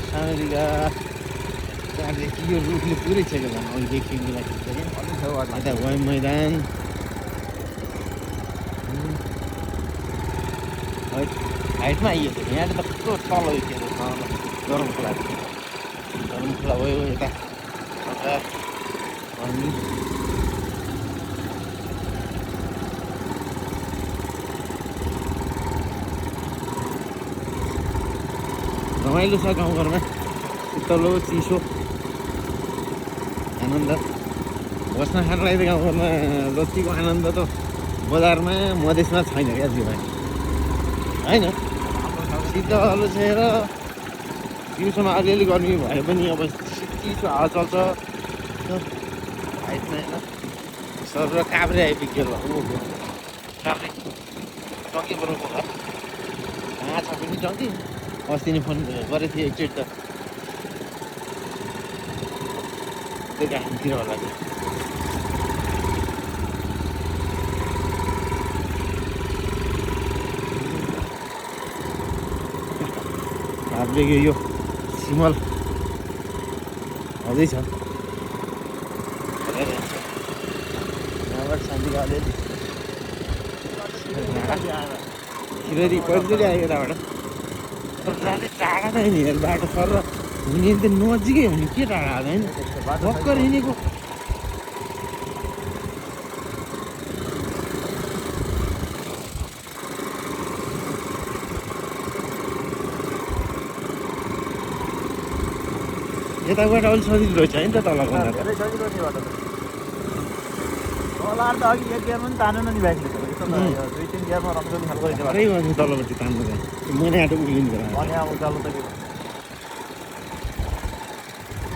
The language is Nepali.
सामरिका त्यहाँदेखि यो रुखले पुरै छ झन् अघि देखिएको यता वाइ मैदान हाइटमा आइयो यहाँ त कस्तो तल थियो गरमखोला भयो यता अनि रमाइलो छ गाउँघरमा उत्तलो चिसो आनन्द बस्न खानलाई त गाउँघरमा जतिको आनन्द त बजारमा मधेसमा छैन क्या जीवन होइन शीतल छेर दिउँसोमा अलिअलि गर्मी भए पनि अब चिसो हावा चल्छ हाइटमा होइन सर काभ्रे आइपुग्यो ल काभ्रे टङ्की बरुको होला छ पनि टङ्की अस्ति नै फोन गरेको थिएँ एकचोटि त त्यो घामतिर होला काभ्रेको यो सिमल अझै छ यहाँबाट शान्तिको अलिअलि खिरदी कहिले आयो यताबाट जाने टाढा त हिँडेर बाटो सर हुने त नजिकै हुने के टाढा होइन भर्खर हिँडेको यताबाट अलिक सजिलो रहेछ होइन त तल धेरै सजिलो थियो बाटो तल त अघि एक गियरमा पनि तानेन नि बाइकले दुई तिन गियरमा रम्जनी खालको रहेछ तलपट्टि तान्नु चाहिँ मने आटो उक्लिनु भने अब उकालो त